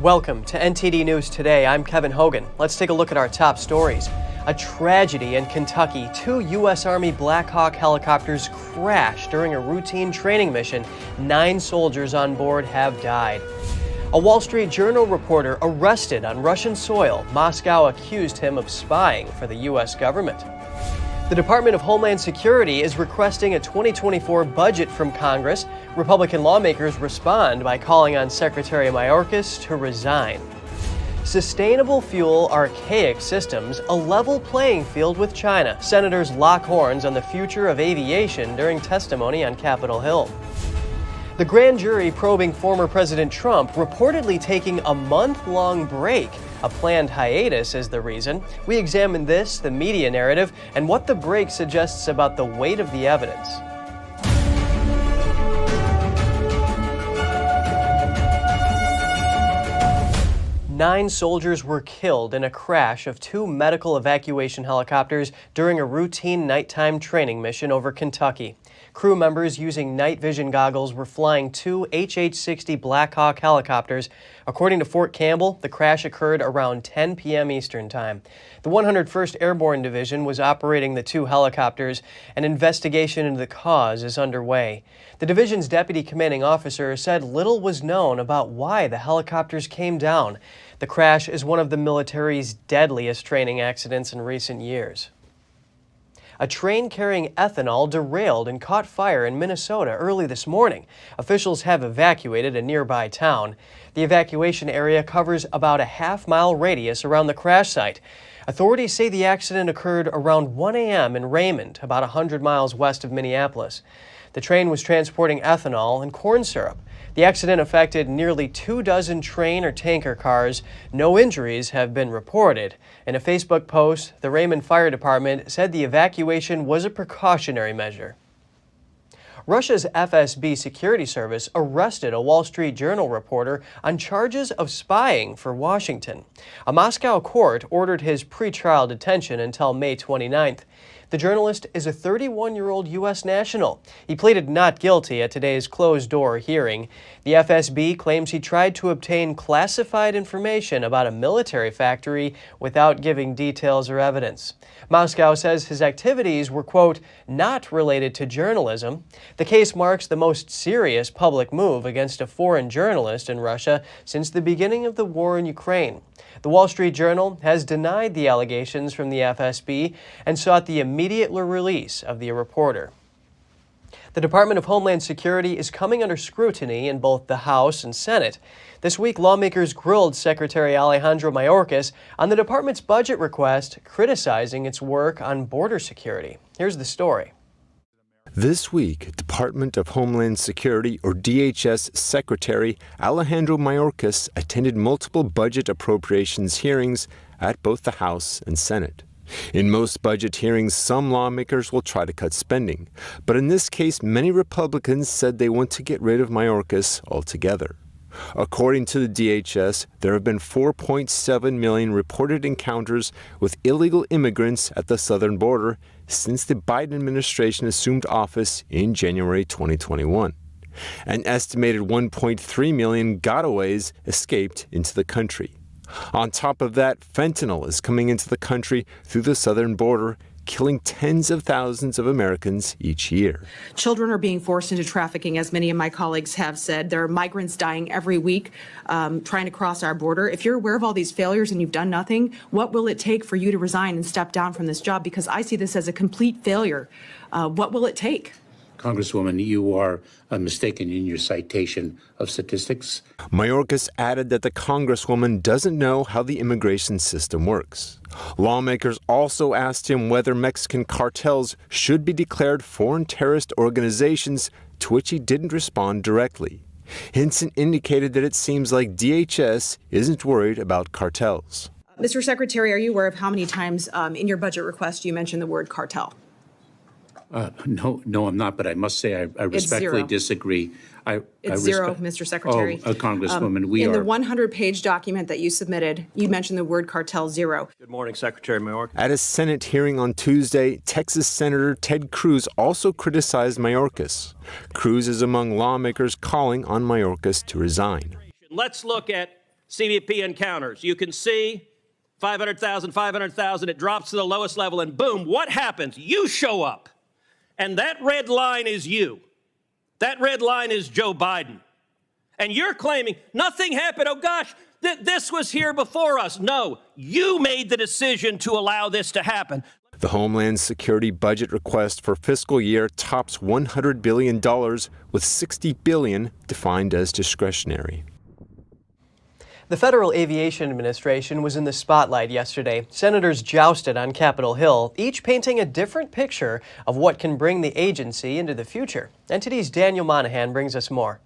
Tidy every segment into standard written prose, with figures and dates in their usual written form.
Welcome to NTD News Today. I'm Kevin Hogan. Let's take a look at our top stories. A tragedy in Kentucky. 2 U.S. Army Black Hawk helicopters crashed during a routine training mission. 9 soldiers on board have died. A Wall Street Journal reporter arrested on Russian soil. Moscow accused him of spying for the U.S. government. The Department of Homeland Security is requesting a 2024 budget from Congress. Republican lawmakers respond by calling on Secretary Mayorkas to resign. Sustainable fuel, archaic systems, a level playing field with China. Senators lock horns on the future of aviation during testimony on Capitol Hill. The grand jury probing former President Trump reportedly taking a month-long break. A planned hiatus is the reason. We examine this, the media narrative, and what the break suggests about the weight of the evidence. Nine soldiers were killed in a crash of 2 medical evacuation helicopters during a routine nighttime training mission over Kentucky. Crew members using night vision goggles were flying 2 HH-60 Black Hawk helicopters. According to Fort Campbell, the crash occurred around 10 p.m. Eastern Time. The 101st Airborne Division was operating the 2 helicopters. An investigation into the cause is underway. The division's deputy commanding officer said little was known about why the helicopters came down. The crash is one of the military's deadliest training accidents in recent years. A train carrying ethanol derailed and caught fire in Minnesota early this morning. Officials have evacuated a nearby town. The evacuation area covers about a half-mile radius around the crash site. Authorities say the accident occurred around 1 a.m. in Raymond, about 100 miles west of Minneapolis. The train was transporting ethanol and corn syrup. The accident affected nearly 24 train or tanker cars. No injuries have been reported. In a Facebook post, the Raymond Fire Department said the evacuation was a precautionary measure. Russia's FSB security service arrested a Wall Street Journal reporter on charges of spying for Washington. A Moscow court ordered his pretrial detention until May 29th. The journalist is a 31-year-old U.S. national. He pleaded not guilty at today's closed-door hearing. The FSB claims he tried to obtain classified information about a military factory without giving details or evidence. Moscow says his activities were, quote, not related to journalism. The case marks the most serious public move against a foreign journalist in Russia since the beginning of the war in Ukraine. The Wall Street Journal has denied the allegations from the FSB and sought the immediate release of the reporter. The Department of Homeland Security is coming under scrutiny in both the House and Senate. This week, lawmakers grilled Secretary Alejandro Mayorkas on the department's budget request, criticizing its work on border security. Here's the story. This week, Department of Homeland Security, or DHS, Secretary Alejandro Mayorkas attended multiple budget appropriations hearings at both the House and Senate. In most budget hearings, some lawmakers will try to cut spending, but in this case, many Republicans said they want to get rid of Mayorkas altogether. According to the DHS, there have been 4.7 million reported encounters with illegal immigrants at the southern border since the Biden administration assumed office in January 2021. An estimated 1.3 million gotaways escaped into the country. On top of that, fentanyl is coming into the country through the southern border, killing tens of thousands of Americans each year. Children are being forced into trafficking, as many of my colleagues have said. There are migrants dying every week trying to cross our border. If you're aware of all these failures and you've done nothing, what will it take for you to resign and step down from this job? Because I see this as a complete failure. What will it take? Congresswoman, you are mistaken in your citation of statistics. Mayorkas added that the Congresswoman doesn't know how the immigration system works. Lawmakers also asked him whether Mexican cartels should be declared foreign terrorist organizations, to which he didn't respond directly. Hinson indicated that it seems like DHS isn't worried about cartels. Mr. Secretary, are you aware of how many times in your budget request you mentioned the word cartel? No, I'm not, but I must say I respectfully disagree. It's zero, Mr. Secretary. Congresswoman, in the 100-page document that you submitted, you mentioned the word cartel, zero. Good morning, Secretary Mayorkas. At a Senate hearing on Tuesday, Texas Senator Ted Cruz also criticized Mayorkas. Cruz is among lawmakers calling on Mayorkas to resign. Let's look at CBP encounters. You can see 500,000, 500,000, it drops to the lowest level, and boom, what happens? You show up. And that red line is you. That red line is Joe Biden. And you're claiming nothing happened. Oh, gosh, this was here before us. No, you made the decision to allow this to happen. The Homeland Security budget request for fiscal year tops $100 billion, with $60 billion defined as discretionary. The Federal Aviation Administration was in the spotlight yesterday. Senators jousted on Capitol Hill, each painting a different picture of what can bring the agency into the future. NTD's Daniel Monahan brings us more.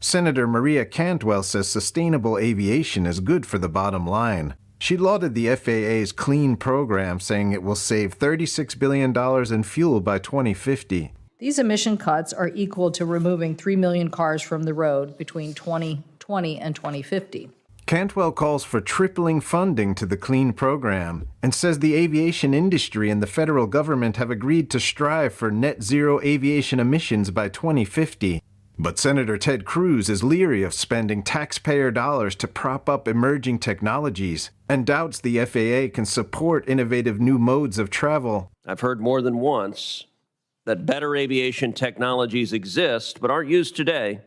Senator Maria Cantwell says sustainable aviation is good for the bottom line. She lauded the FAA's Clean program, saying it will save $36 billion in fuel by 2050. These emission cuts are equal to removing 3 million cars from the road between 2020 and 2050. Cantwell calls for tripling funding to the Clean program and says the aviation industry and the federal government have agreed to strive for net zero aviation emissions by 2050. But Senator Ted Cruz is leery of spending taxpayer dollars to prop up emerging technologies and doubts the FAA can support innovative new modes of travel. I've heard more than once that better aviation technologies exist but aren't used today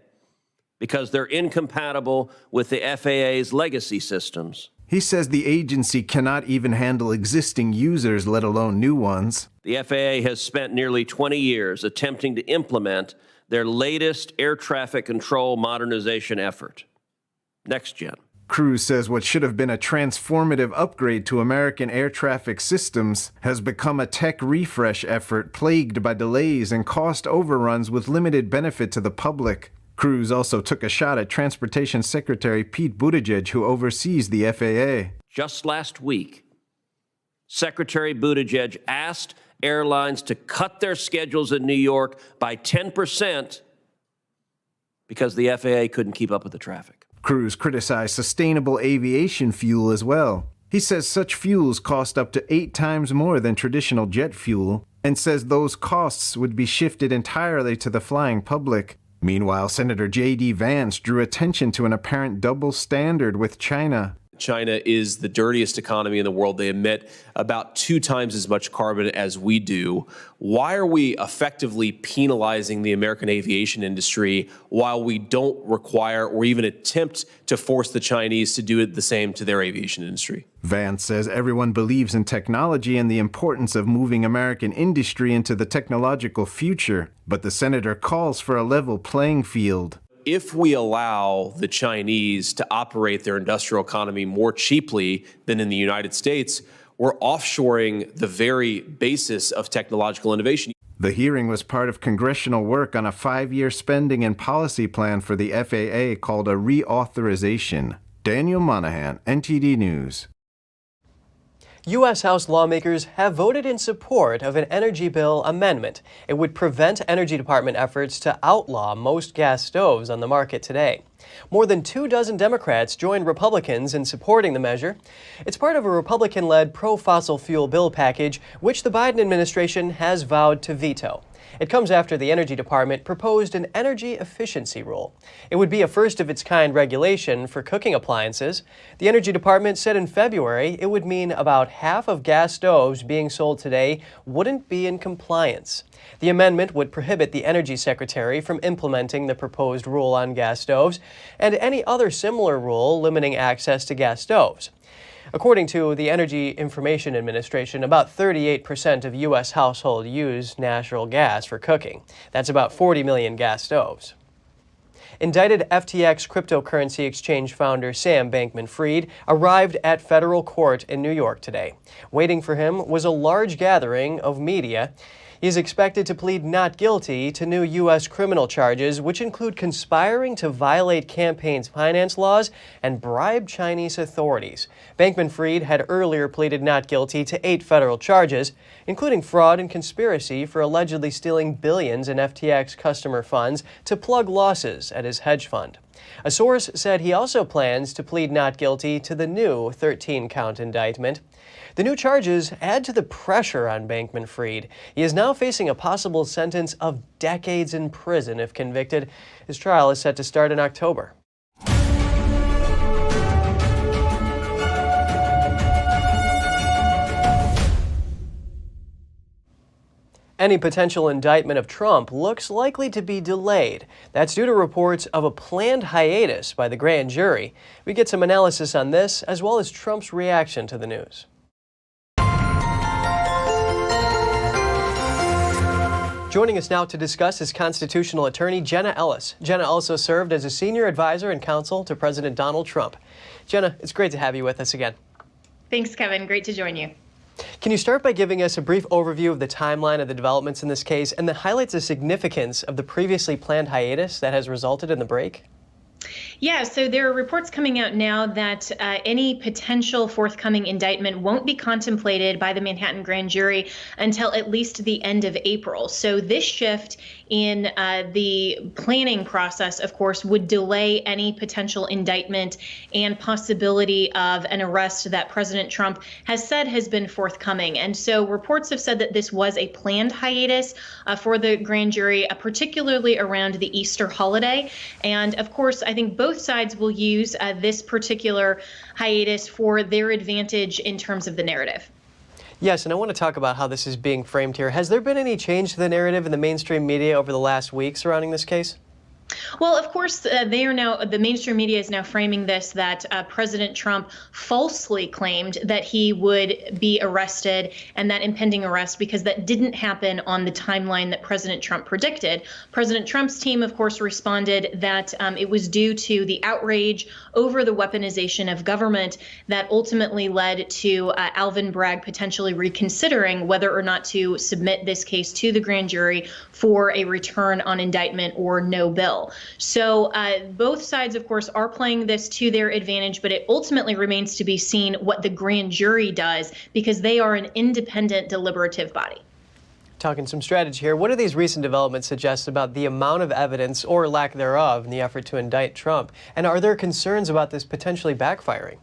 because they're incompatible with the FAA's legacy systems. He says the agency cannot even handle existing users, let alone new ones. The FAA has spent nearly 20 years attempting to implement their latest air traffic control modernization effort, NextGen. Cruz says what should have been a transformative upgrade to American air traffic systems has become a tech refresh effort plagued by delays and cost overruns with limited benefit to the public. Cruz also took a shot at Transportation Secretary Pete Buttigieg, who oversees the FAA. Just last week, Secretary Buttigieg asked airlines to cut their schedules in New York by 10% because the FAA couldn't keep up with the traffic. Cruz criticized sustainable aviation fuel as well. He says such fuels cost up to 8 times more than traditional jet fuel and says those costs would be shifted entirely to the flying public. Meanwhile, Senator J.D. Vance drew attention to an apparent double standard with China. China is the dirtiest economy in the world. They emit about 2 times as much carbon as we do. Why are we effectively penalizing the American aviation industry while we don't require or even attempt to force the Chinese to do the same to their aviation industry? Vance says everyone believes in technology and the importance of moving American industry into the technological future, but the senator calls for a level playing field. If we allow the Chinese to operate their industrial economy more cheaply than in the United States, we're offshoring the very basis of technological innovation. The hearing was part of congressional work on a 5-year spending and policy plan for the FAA called a reauthorization. Daniel Monahan, NTD News. U.S. House lawmakers have voted in support of an energy bill amendment. It would prevent Energy Department efforts to outlaw most gas stoves on the market today. More than 24 Democrats joined Republicans in supporting the measure. It's part of a Republican-led pro-fossil fuel bill package, which the Biden administration has vowed to veto. It comes after the Energy Department proposed an energy efficiency rule. It would be a first-of-its-kind regulation for cooking appliances. The Energy Department said in February it would mean about half of gas stoves being sold today wouldn't be in compliance. The amendment would prohibit the Energy Secretary from implementing the proposed rule on gas stoves and any other similar rule limiting access to gas stoves. According to the Energy Information Administration, about 38% of U.S. households use natural gas for cooking. That's about 40 million gas stoves. Indicted FTX cryptocurrency exchange founder Sam Bankman-Fried arrived at federal court in New York today. Waiting for him was a large gathering of media. He is expected to plead not guilty to new U.S. criminal charges, which include conspiring to violate campaign finance laws and bribe Chinese authorities. Bankman-Fried had earlier pleaded not guilty to 8 federal charges, including fraud and conspiracy for allegedly stealing billions in FTX customer funds to plug losses at his hedge fund. A source said he also plans to plead not guilty to the new 13-count indictment. The new charges add to the pressure on Bankman-Fried. He is now facing a possible sentence of decades in prison if convicted. His trial is set to start in October. Any potential indictment of Trump looks likely to be delayed. That's due to reports of a planned hiatus by the grand jury. We get some analysis on this, as well as Trump's reaction to the news. Joining us now to discuss is constitutional attorney Jenna Ellis. Jenna also served as a senior advisor and counsel to President Donald Trump. Jenna, it's great to have you with us again. Thanks, Kevin. Great to join you. Can you start by giving us a brief overview of the timeline of the developments in this case and then highlights the significance of the previously planned hiatus that has resulted in the break? Yeah, so there are reports coming out now that any potential forthcoming indictment won't be contemplated by the Manhattan grand jury until at least the end of April. So this shift in the planning process, of course, would delay any potential indictment and possibility of an arrest that President Trump has said has been forthcoming. And so reports have said that this was a planned hiatus for the grand jury, particularly around the Easter holiday. And of course, I think both sides will use this particular hiatus for their advantage in terms of the narrative. Yes, and I want to talk about how this is being framed here. Has there been any change to the narrative in the mainstream media over the last week surrounding this case? Well, of course, the mainstream media is now framing this that President Trump falsely claimed that he would be arrested and that impending arrest because that didn't happen on the timeline that President Trump predicted. President Trump's team, of course, responded that it was due to the outrage over the weaponization of government that ultimately led to Alvin Bragg potentially reconsidering whether or not to submit this case to the grand jury for a return on indictment or no bill. So both sides, of course, are playing this to their advantage, but it ultimately remains to be seen what the grand jury does because they are an independent deliberative body. Talking some strategy here, what do these recent developments suggest about the amount of evidence or lack thereof in the effort to indict Trump? And are there concerns about this potentially backfiring?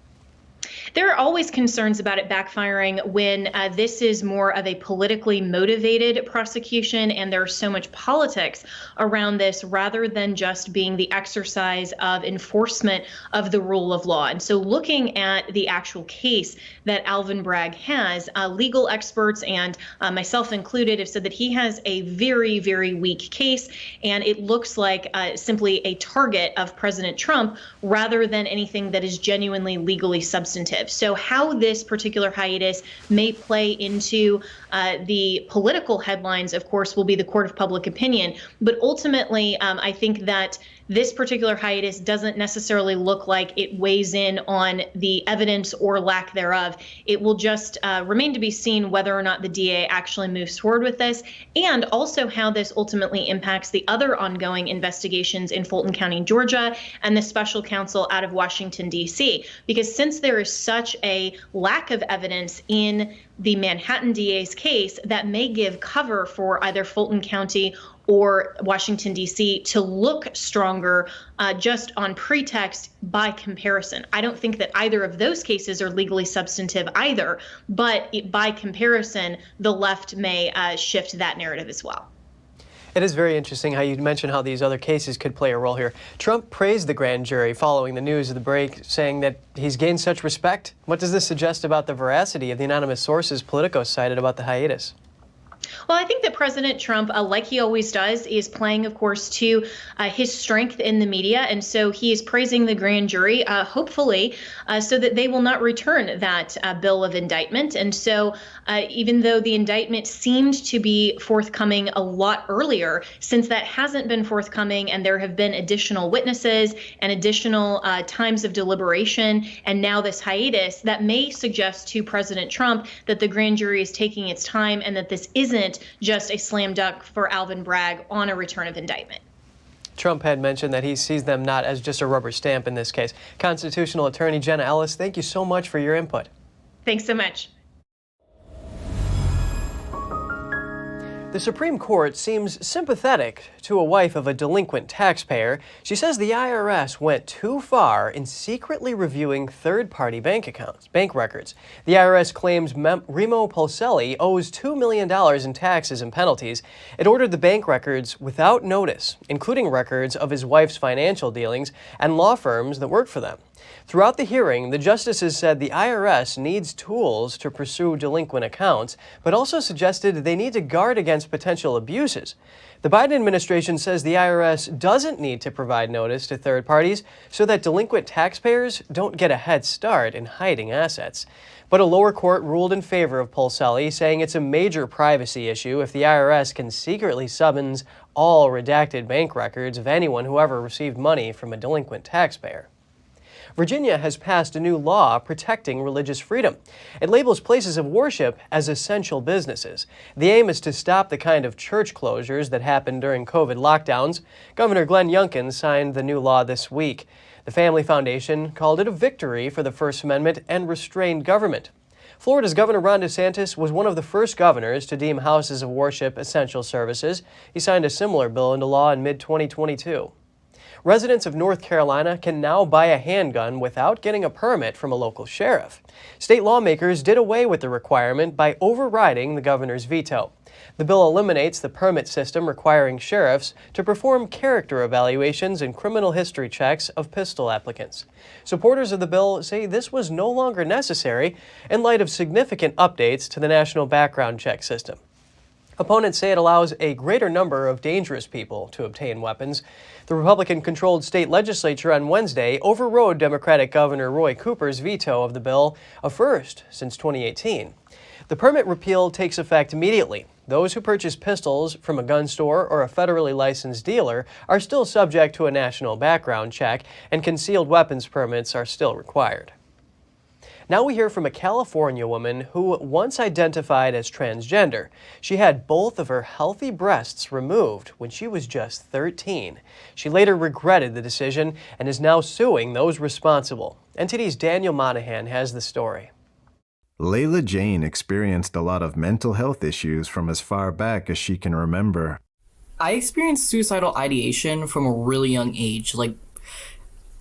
There are always concerns about it backfiring when this is more of a politically motivated prosecution and there's so much politics around this rather than just being the exercise of enforcement of the rule of law. And so looking at the actual case that Alvin Bragg has, legal experts and myself included have said that he has a very, very weak case, and it looks like simply a target of President Trump rather than anything that is genuinely legally substantive. So how this particular hiatus may play into the political headlines, of course, will be the court of public opinion. But ultimately, I think that this particular hiatus doesn't necessarily look like it weighs in on the evidence or lack thereof. It will just remain to be seen whether or not the DA actually moves forward with this, and also how this ultimately impacts the other ongoing investigations in Fulton County, Georgia, and the special counsel out of Washington, D.C. Because since there is such a lack of evidence in the Manhattan DA's case, that may give cover for either Fulton County or Washington, D.C. to look stronger just on pretext by comparison. I don't think that either of those cases are legally substantive either, but by comparison, the left may shift that narrative as well. It is very interesting how you mentioned how these other cases could play a role here. Trump praised the grand jury following the news of the break, saying that he's gained such respect. What does this suggest about the veracity of the anonymous sources Politico cited about the hiatus? Well, I think that President Trump, like he always does, is playing, of course, to his strength in the media. And so he is praising the grand jury, hopefully, so that they will not return that bill of indictment. And so even though the indictment seemed to be forthcoming a lot earlier, since that hasn't been forthcoming and there have been additional witnesses and additional times of deliberation and now this hiatus, that may suggest to President Trump that the grand jury is taking its time and that this isn't just a slam dunk for Alvin Bragg on a return of indictment. Trump had mentioned that he sees them not as just a rubber stamp in this case. Constitutional attorney Jenna Ellis, thank you so much for your input. Thanks so much. The Supreme Court seems sympathetic to a wife of a delinquent taxpayer. She says the IRS went too far in secretly reviewing third-party bank records. The IRS claims Remo Polselli owes $2 million in taxes and penalties. It ordered the bank records without notice, including records of his wife's financial dealings and law firms that worked for them. Throughout the hearing, the justices said the IRS needs tools to pursue delinquent accounts, but also suggested they need to guard against potential abuses. The Biden administration says the IRS doesn't need to provide notice to third parties so that delinquent taxpayers don't get a head start in hiding assets. But a lower court ruled in favor of Pulselli, saying it's a major privacy issue if the IRS can secretly summons all redacted bank records of anyone who ever received money from a delinquent taxpayer. Virginia has passed a new law protecting religious freedom. It labels places of worship as essential businesses. The aim is to stop the kind of church closures that happened during COVID lockdowns. Governor Glenn Youngkin signed the new law this week. The Family Foundation called it a victory for the First Amendment and restrained government. Florida's Governor Ron DeSantis was one of the first governors to deem houses of worship essential services. He signed a similar bill into law in mid-2022. Residents of North Carolina can now buy a handgun without getting a permit from a local sheriff. State lawmakers did away with the requirement by overriding the governor's veto. The bill eliminates the permit system requiring sheriffs to perform character evaluations and criminal history checks of pistol applicants. Supporters of the bill say this was no longer necessary in light of significant updates to the national background check system. Opponents say it allows a greater number of dangerous people to obtain weapons. The Republican-controlled state legislature on Wednesday overrode Democratic Governor Roy Cooper's veto of the bill, a first since 2018. The permit repeal takes effect immediately. Those who purchase pistols from a gun store or a federally licensed dealer are still subject to a national background check, and concealed weapons permits are still required. Now we hear from a California woman who once identified as transgender. She had both of her healthy breasts removed when she was just 13. She later regretted the decision and is now suing those responsible. NTD's Daniel Monahan has the story. Layla Jane experienced a lot of mental health issues from as far back as she can remember. I experienced suicidal ideation from a really young age, like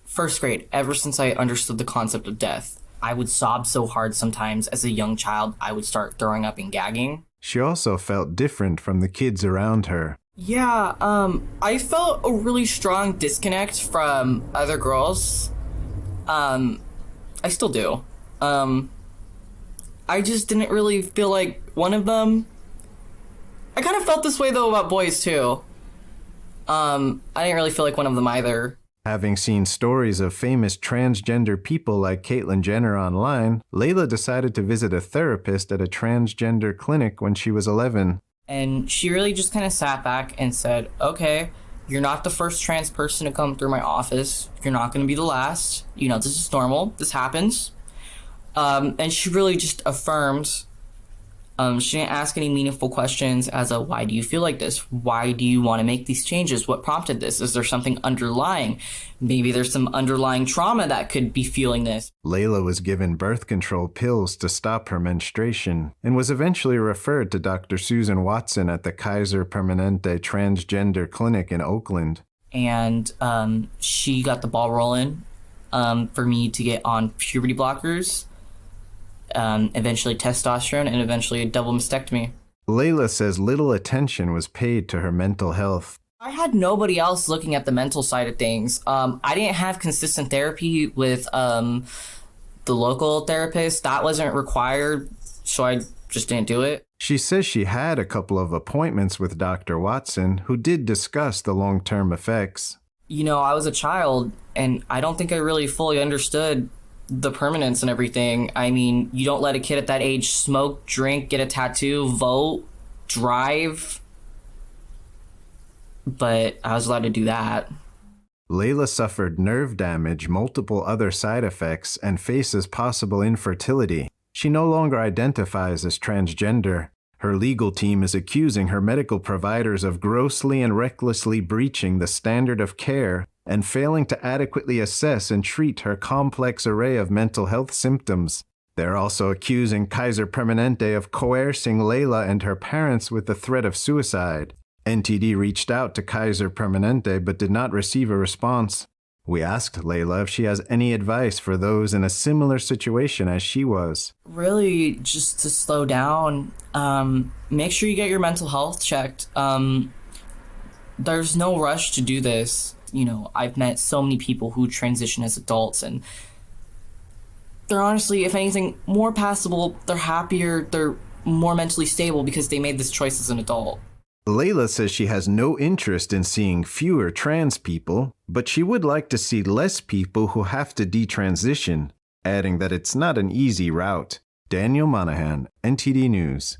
first grade, ever since I understood the concept of death. I would sob so hard sometimes as a young child, I would start throwing up and gagging. She also felt different from the kids around her. Yeah, I felt a really strong disconnect from other girls. I still do. I just didn't really feel like one of them. I kind of felt this way, though, about boys, too. I didn't really feel like one of them either. Having seen stories of famous transgender people like Caitlyn Jenner online, Layla decided to visit a therapist at a transgender clinic when she was 11. And she really just kind of sat back and said, okay, you're not the first trans person to come through my office. You're not going to be the last. You know, this is normal. This happens. And she really just affirmed. She didn't ask any meaningful questions as a, why do you feel like this? Why do you want to make these changes? What prompted this? Is there something underlying? Maybe there's some underlying trauma that could be fueling this. Layla was given birth control pills to stop her menstruation and was eventually referred to Dr. Susan Watson at the Kaiser Permanente Transgender Clinic in Oakland. And she got the ball rolling for me to get on puberty blockers. Eventually testosterone, and eventually a double mastectomy. Layla says little attention was paid to her mental health. I had nobody else looking at the mental side of things. I didn't have consistent therapy with the local therapist. That wasn't required, so I just didn't do it. She says she had a couple of appointments with Dr. Watson, who did discuss the long-term effects. You know, I was a child, and I don't think I really fully understood the permanence and everything. I mean, you don't let a kid at that age smoke, drink, get a tattoo, vote, drive. But I was allowed to do that. Layla suffered nerve damage, multiple other side effects, and faces possible infertility. She no longer identifies as transgender. Her legal team is accusing her medical providers of grossly and recklessly breaching the standard of care and failing to adequately assess and treat her complex array of mental health symptoms. They're also accusing Kaiser Permanente of coercing Layla and her parents with the threat of suicide. NTD reached out to Kaiser Permanente but did not receive a response. We asked Layla if she has any advice for those in a similar situation as she was. Really, just to slow down. Make sure you get your mental health checked. There's no rush to do this. You know, I've met so many people who transition as adults, and they're honestly, if anything, more passable. They're happier. They're more mentally stable because they made this choice as an adult. Layla says she has no interest in seeing fewer trans people, but she would like to see less people who have to detransition, adding that it's not an easy route. Daniel Monahan, NTD News.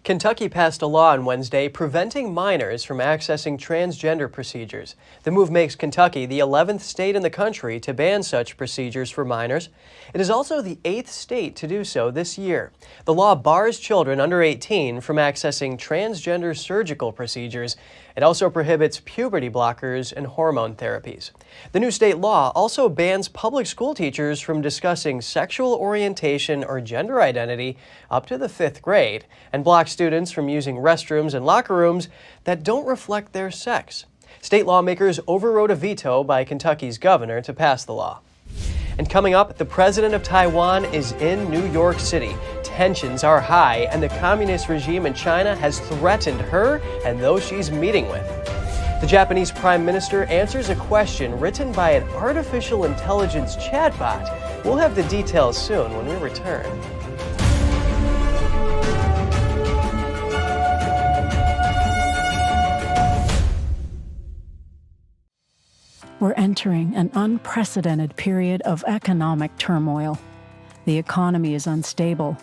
Kentucky passed a law on Wednesday preventing minors from accessing transgender procedures. The move makes Kentucky the 11th state in the country to ban such procedures for minors. It is also the 8th state to do so this year. The law bars children under 18 from accessing transgender surgical procedures. It also prohibits puberty blockers and hormone therapies. The new state law also bans public school teachers from discussing sexual orientation or gender identity up to the 5th grade and blocks students from using restrooms and locker rooms that don't reflect their sex. State lawmakers overrode a veto by Kentucky's governor to pass the law. And coming up, the president of Taiwan is in New York City. Tensions are high, and the communist regime in China has threatened her and those she's meeting with. The Japanese prime minister answers a question written by an artificial intelligence chatbot. We'll have the details soon when we return. We're entering an unprecedented period of economic turmoil. The economy is unstable,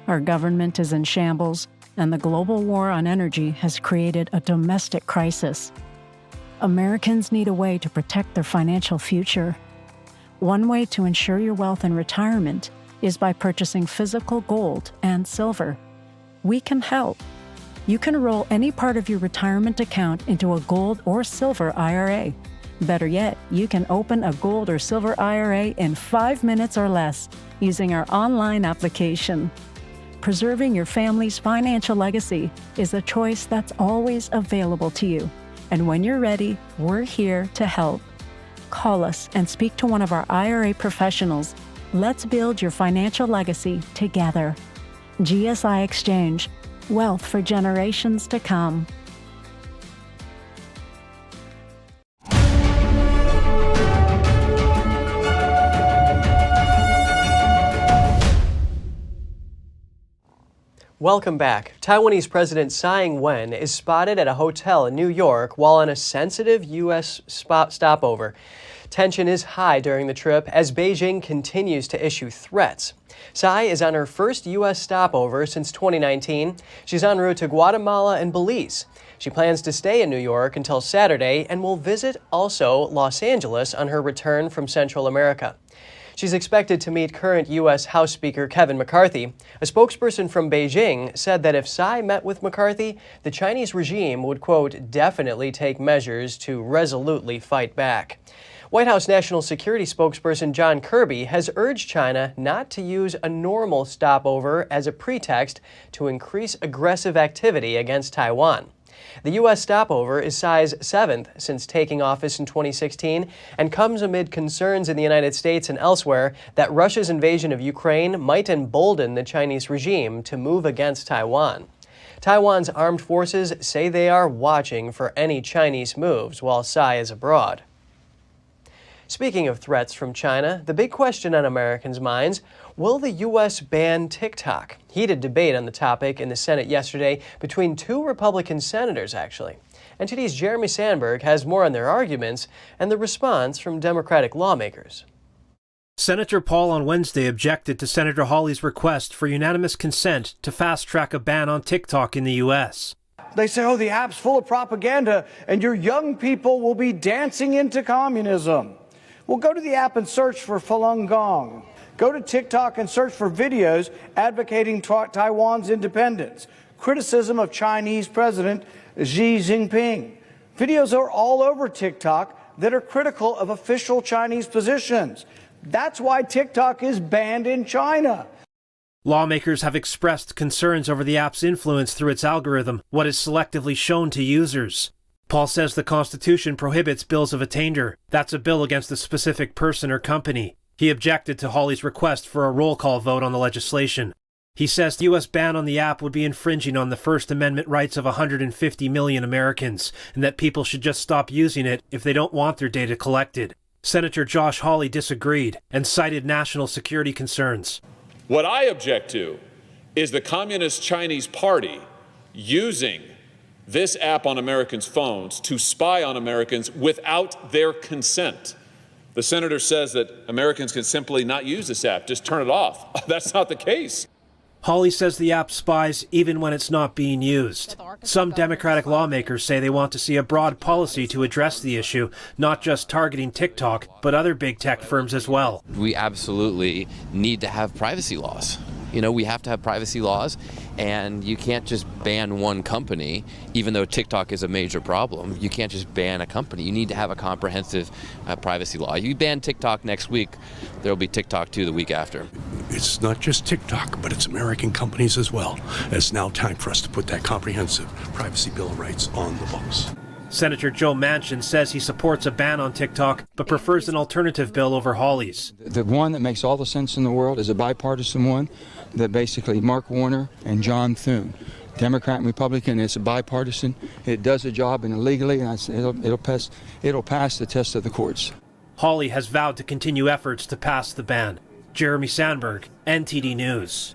our government is in shambles, and the global war on energy has created a domestic crisis. Americans need a way to protect their financial future. One way to ensure your wealth in retirement is by purchasing physical gold and silver. We can help. You can roll any part of your retirement account into a gold or silver IRA. Better yet, you can open a gold or silver IRA in 5 minutes or less using our online application. Preserving your family's financial legacy is a choice that's always available to you. And when you're ready, we're here to help. Call us and speak to one of our IRA professionals. Let's build your financial legacy together. GSI Exchange, wealth for generations to come. Welcome back. Taiwanese President Tsai Ing-wen is spotted at a hotel in New York while on a sensitive U.S. stopover. Tension is high during the trip as Beijing continues to issue threats. Tsai is on her first U.S. stopover since 2019. She's en route to Guatemala and Belize. She plans to stay in New York until Saturday and will visit also Los Angeles on her return from Central America. She's expected to meet current U.S. House Speaker Kevin McCarthy. A spokesperson from Beijing said that if Tsai met with McCarthy, the Chinese regime would, quote, definitely take measures to resolutely fight back. White House National Security spokesperson John Kirby has urged China not to use a normal stopover as a pretext to increase aggressive activity against Taiwan. The U.S. stopover is Tsai's 7th since taking office in 2016 and comes amid concerns in the United States and elsewhere that Russia's invasion of Ukraine might embolden the Chinese regime to move against Taiwan. Taiwan's armed forces say they are watching for any Chinese moves while Tsai is abroad. Speaking of threats from China, the big question on Americans' minds, will the U.S. ban TikTok? Heated debate on the topic in the Senate yesterday between two Republican senators, actually. NTD's Jeremy Sandberg has more on their arguments and the response from Democratic lawmakers. Senator Paul on Wednesday objected to Senator Hawley's request for unanimous consent to fast-track a ban on TikTok in the U.S. They say, oh, the app's full of propaganda and your young people will be dancing into communism. Well, go to the app and search for Falun Gong. Go to TikTok and search for videos advocating Taiwan's independence. Criticism of Chinese President Xi Jinping. Videos are all over TikTok that are critical of official Chinese positions. That's why TikTok is banned in China. Lawmakers have expressed concerns over the app's influence through its algorithm, what is selectively shown to users. Paul says the Constitution prohibits bills of attainder. That's a bill against a specific person or company. He objected to Hawley's request for a roll call vote on the legislation. He says the U.S. ban on the app would be infringing on the First Amendment rights of 150 million Americans, and that people should just stop using it if they don't want their data collected. Senator Josh Hawley disagreed and cited national security concerns. What I object to is the Communist Chinese Party using this app on Americans' phones to spy on Americans without their consent. The senator says that Americans can simply not use this app, just turn it off. That's not the case. Hawley says the app spies even when it's not being used. Some Democratic lawmakers say they want to see a broad policy to address the issue, not just targeting TikTok, but other big tech firms as well. We absolutely need to have privacy laws. You know, we have to have privacy laws, and you can't just ban one company, even though TikTok is a major problem. You can't just ban a company. You need to have a comprehensive privacy law. You ban TikTok next week, there'll be TikTok 2 the week after. It's not just TikTok, but it's American companies as well. It's now time for us to put that comprehensive privacy bill of rights on the books. Senator Joe Manchin says he supports a ban on TikTok, but prefers an alternative bill over Hawley's. The one that makes all the sense in the world is a bipartisan one that basically Mark Warner and John Thune, Democrat and Republican, it's a bipartisan. It does the job, and illegally, and it'll pass the test of the courts. Hawley has vowed to continue efforts to pass the ban. Jeremy Sandberg, NTD News.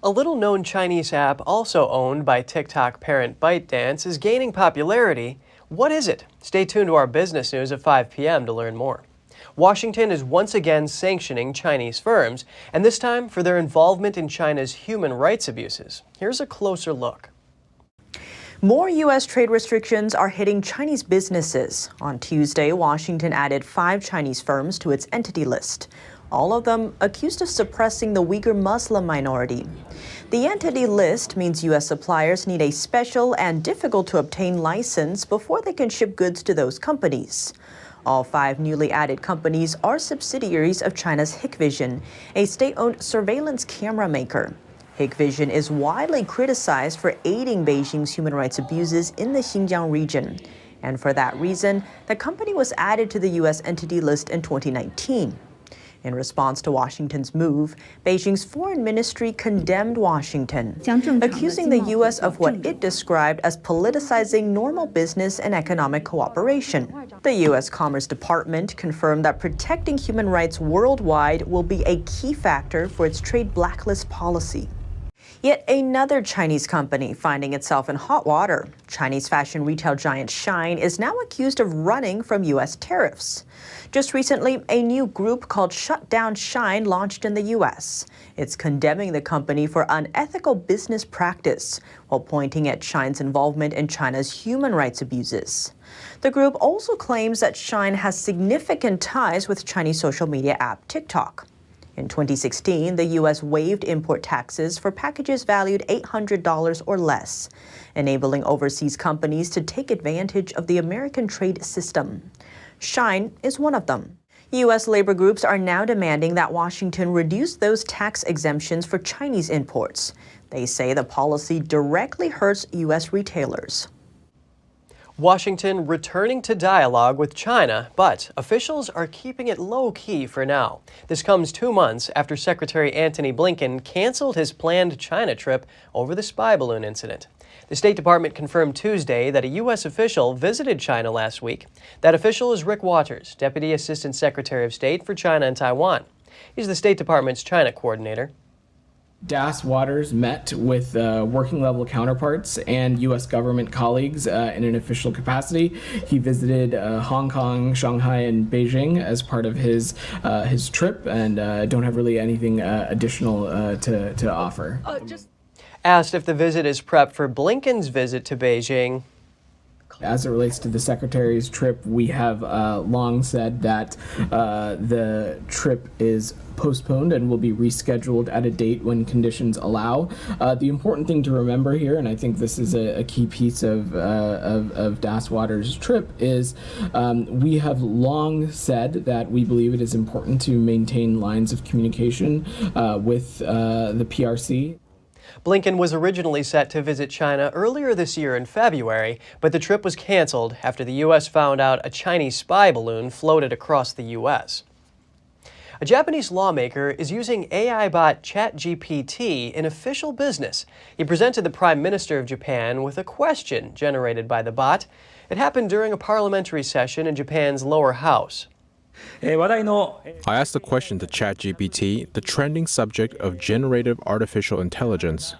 A little-known Chinese app also owned by TikTok parent ByteDance is gaining popularity. What is it? Stay tuned to our business news at 5 p.m. to learn more. Washington is once again sanctioning Chinese firms, and this time for their involvement in China's human rights abuses. Here's a closer look. More U.S. trade restrictions are hitting Chinese businesses. On Tuesday, Washington added 5 Chinese firms to its entity list, all of them accused of suppressing the Uyghur Muslim minority. The entity list means U.S. suppliers need a special and difficult-to-obtain license before they can ship goods to those companies. All 5 newly added companies are subsidiaries of China's Hikvision, a state-owned surveillance camera maker. Hikvision is widely criticized for aiding Beijing's human rights abuses in the Xinjiang region. And for that reason, the company was added to the U.S. entity list in 2019. In response to Washington's move, Beijing's foreign ministry condemned Washington, accusing the U.S. of what it described as politicizing normal business and economic cooperation. The U.S. Commerce Department confirmed that protecting human rights worldwide will be a key factor for its trade blacklist policy. Yet another Chinese company finding itself in hot water. Chinese fashion retail giant Shein is now accused of running from U.S. tariffs. Just recently, a new group called Shut Down Shein launched in the U.S. It's condemning the company for unethical business practice while pointing at Shein's involvement in China's human rights abuses. The group also claims that Shein has significant ties with Chinese social media app TikTok. In 2016, the U.S. waived import taxes for packages valued $800 or less, enabling overseas companies to take advantage of the American trade system. Shein is one of them. U.S. labor groups are now demanding that Washington reduce those tax exemptions for Chinese imports. They say the policy directly hurts U.S. retailers. Washington returning to dialogue with China, but officials are keeping it low-key for now. This comes 2 months after Secretary Antony Blinken canceled his planned China trip over the spy balloon incident. The State Department confirmed Tuesday that a U.S. official visited China last week. That official is Rick Waters, Deputy Assistant Secretary of State for China and Taiwan. He's the State Department's China coordinator. Das Waters met with working-level counterparts and U.S. government colleagues in an official capacity. He visited Hong Kong, Shanghai, and Beijing as part of his trip, and don't have really anything additional to offer. Asked if the visit is prep for Blinken's visit to Beijing. As it relates to the Secretary's trip, we have long said that the trip is postponed and will be rescheduled at a date when conditions allow. The important thing to remember here, and I think this is a key piece of Das Waters' trip, is we have long said that we believe it is important to maintain lines of communication with the PRC. Blinken was originally set to visit China earlier this year in February, but the trip was canceled after the U.S. found out a Chinese spy balloon floated across the U.S. A Japanese lawmaker is using AI bot ChatGPT in official business. He presented the Prime Minister of Japan with a question generated by the bot. It happened during a parliamentary session in Japan's lower house. I asked a question to ChatGPT, the trending subject of generative artificial intelligence.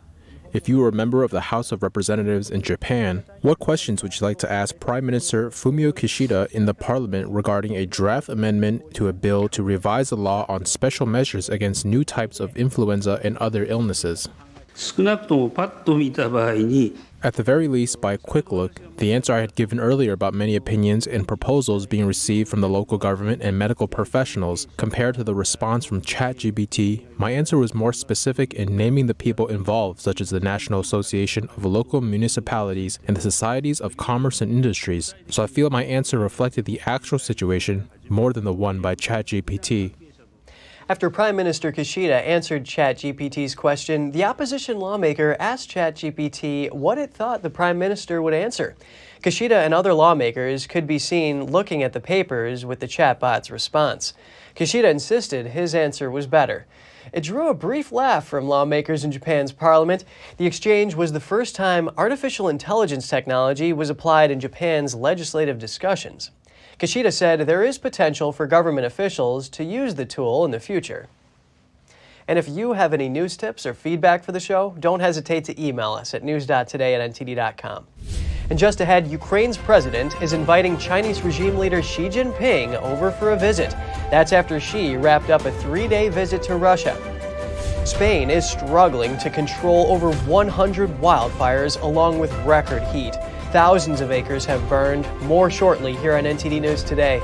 If you were a member of the House of Representatives in Japan, what questions would you like to ask Prime Minister Fumio Kishida in the parliament regarding a draft amendment to a bill to revise the law on special measures against new types of influenza and other illnesses? At the very least, by a quick look, the answer I had given earlier about many opinions and proposals being received from the local government and medical professionals compared to the response from ChatGPT, my answer was more specific in naming the people involved, such as the National Association of Local Municipalities and the Societies of Commerce and Industries, so I feel my answer reflected the actual situation more than the one by ChatGPT. After Prime Minister Kishida answered ChatGPT's question, the opposition lawmaker asked ChatGPT what it thought the Prime Minister would answer. Kishida and other lawmakers could be seen looking at the papers with the chatbot's response. Kishida insisted his answer was better. It drew a brief laugh from lawmakers in Japan's parliament. The exchange was the first time artificial intelligence technology was applied in Japan's legislative discussions. Kishida said there is potential for government officials to use the tool in the future. And if you have any news tips or feedback for the show, don't hesitate to email us at news.today@ntd.com. And just ahead, Ukraine's president is inviting Chinese regime leader Xi Jinping over for a visit. That's after Xi wrapped up a 3-day visit to Russia. Spain is struggling to control over 100 wildfires along with record heat. Thousands of acres have burned. More shortly here on NTD News Today.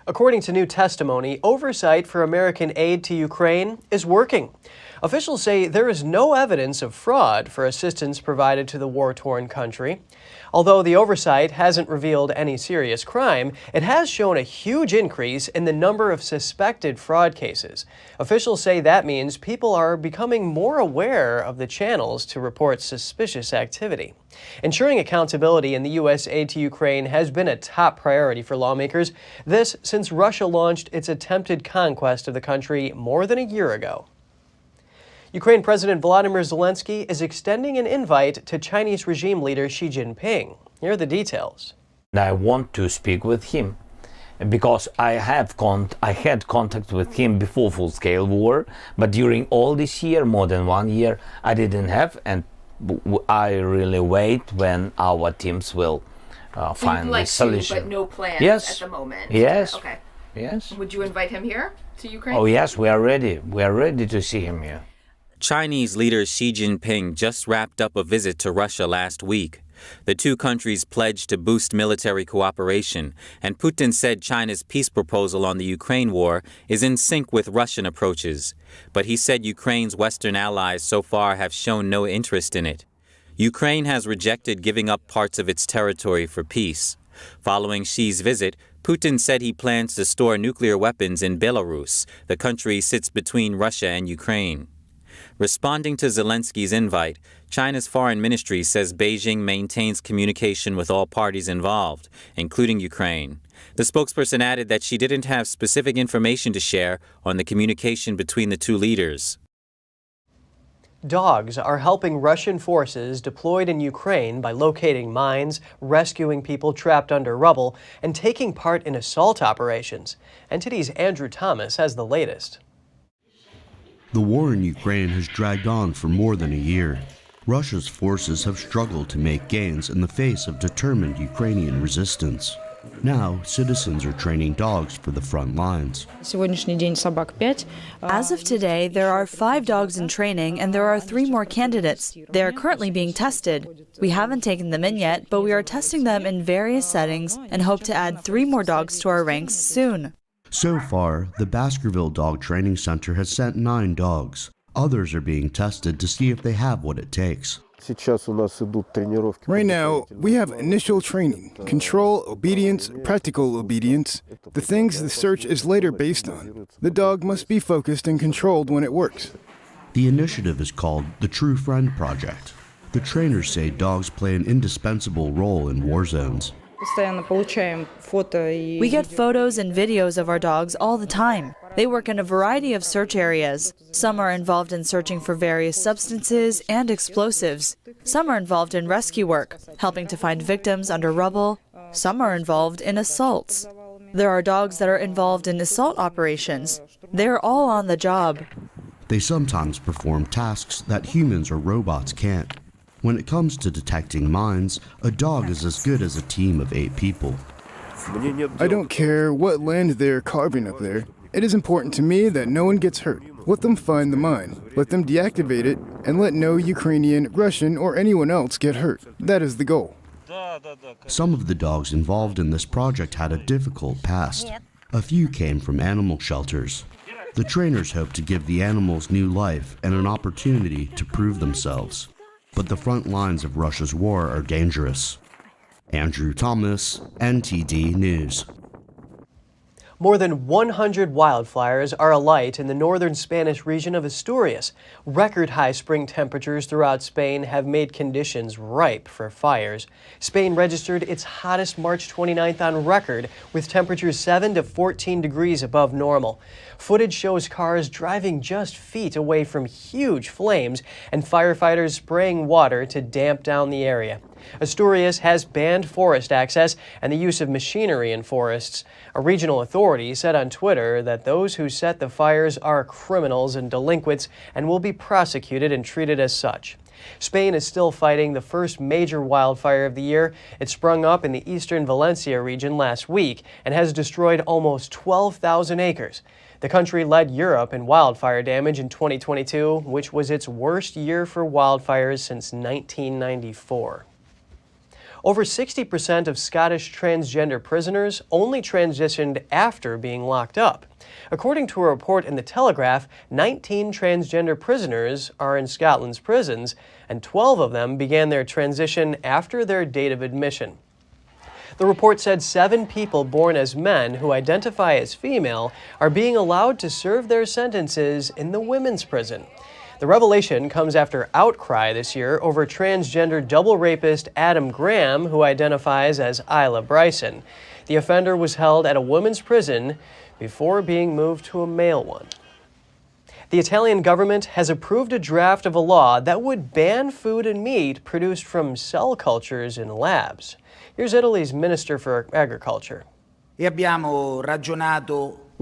According to new testimony, oversight for American aid to Ukraine is working. Officials say there is no evidence of fraud for assistance provided to the war-torn country. Although the oversight hasn't revealed any serious crime, it has shown a huge increase in the number of suspected fraud cases. Officials say that means people are becoming more aware of the channels to report suspicious activity. Ensuring accountability in the U.S. aid to Ukraine has been a top priority for lawmakers, this since Russia launched its attempted conquest of the country more than a year ago. Ukraine President Volodymyr Zelensky is extending an invite to Chinese regime leader Xi Jinping. Here are the details. I want to speak with him because I had contact with him before full-scale war, but during all this year, more than 1 year, I didn't have, and I really wait when our teams will find the solution. But no plans at the moment. Yes. Okay. Yes. Would you invite him here to Ukraine? Oh yes, we are ready. We are ready to see him here. Chinese leader Xi Jinping just wrapped up a visit to Russia last week. The two countries pledged to boost military cooperation, and Putin said China's peace proposal on the Ukraine war is in sync with Russian approaches. But he said Ukraine's Western allies so far have shown no interest in it. Ukraine has rejected giving up parts of its territory for peace. Following Xi's visit, Putin said he plans to store nuclear weapons in Belarus. The country sits between Russia and Ukraine. Responding to Zelensky's invite, China's foreign ministry says Beijing maintains communication with all parties involved, including Ukraine. The spokesperson added that she didn't have specific information to share on the communication between the two leaders. Dogs are helping Russian forces deployed in Ukraine by locating mines, rescuing people trapped under rubble, and taking part in assault operations. NTD's Andrew Thomas has the latest. The war in Ukraine has dragged on for more than a year. Russia's forces have struggled to make gains in the face of determined Ukrainian resistance. Now, citizens are training dogs for the front lines. As of today, there are 5 dogs in training and there are 3 more candidates. They are currently being tested. We haven't taken them in yet, but we are testing them in various settings and hope to add 3 more dogs to our ranks soon. So far, the Baskerville Dog Training Center has sent 9 dogs. Others are being tested to see if they have what it takes. Right now, we have initial training, control, obedience, practical obedience, the things the search is later based on. The dog must be focused and controlled when it works. The initiative is called the True Friend Project. The trainers say dogs play an indispensable role in war zones. We get photos and videos of our dogs all the time. They work in a variety of search areas. Some are involved in searching for various substances and explosives. Some are involved in rescue work, helping to find victims under rubble. Some are involved in assaults. There are dogs that are involved in assault operations. They're all on the job. They sometimes perform tasks that humans or robots can't. When it comes to detecting mines, a dog is as good as a team of 8 people. I don't care what land they're carving up there. It is important to me that no one gets hurt. Let them find the mine, let them deactivate it, and let no Ukrainian, Russian, or anyone else get hurt. That is the goal. Some of the dogs involved in this project had a difficult past. A few came from animal shelters. The trainers hope to give the animals new life and an opportunity to prove themselves. But the front lines of Russia's war are dangerous. Andrew Thomas, NTD News. More than 100 wildfires are alight in the northern Spanish region of Asturias. Record-high spring temperatures throughout Spain have made conditions ripe for fires. Spain registered its hottest March 29th on record, with temperatures 7 to 14 degrees above normal. Footage shows cars driving just feet away from huge flames and firefighters spraying water to damp down the area. Asturias has banned forest access and the use of machinery in forests. A regional authority said on Twitter that those who set the fires are criminals and delinquents and will be prosecuted and treated as such. Spain is still fighting the first major wildfire of the year. It sprung up in the eastern Valencia region last week and has destroyed almost 12,000 acres. The country led Europe in wildfire damage in 2022, which was its worst year for wildfires since 1994. Over 60% of Scottish transgender prisoners only transitioned after being locked up. According to a report in The Telegraph, 19 transgender prisoners are in Scotland's prisons, and 12 of them began their transition after their date of admission. The report said 7 people born as men who identify as female are being allowed to serve their sentences in the women's prison. The revelation comes after outcry this year over transgender double rapist Adam Graham, who identifies as Isla Bryson. The offender was held at a women's prison before being moved to a male one. The Italian government has approved a draft of a law that would ban food and meat produced from cell cultures in labs. Here's Italy's Minister for Agriculture. We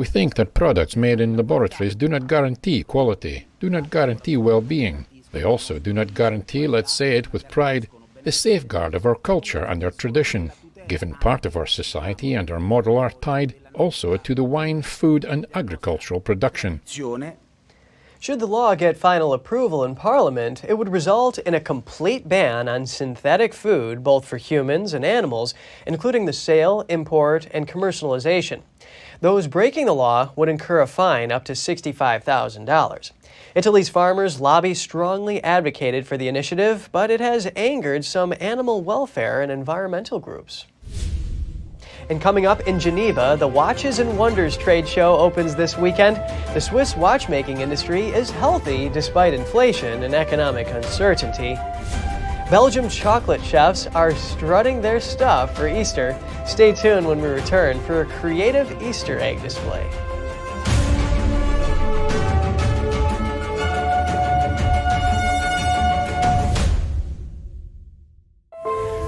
think that products made in laboratories do not guarantee quality, do not guarantee well-being. They also do not guarantee, let's say it with pride, the safeguard of our culture and our tradition, given part of our society and our model are tied also to the wine, food and agricultural production. Should the law get final approval in Parliament, it would result in a complete ban on synthetic food, both for humans and animals, including the sale, import, and commercialization. Those breaking the law would incur a fine up to $65,000. Italy's farmers' lobby strongly advocated for the initiative, but it has angered some animal welfare and environmental groups. And coming up in Geneva, the Watches and Wonders trade show opens this weekend. The Swiss watchmaking industry is healthy despite inflation and economic uncertainty. Belgium chocolate chefs are strutting their stuff for Easter. Stay tuned when we return for a creative Easter egg display.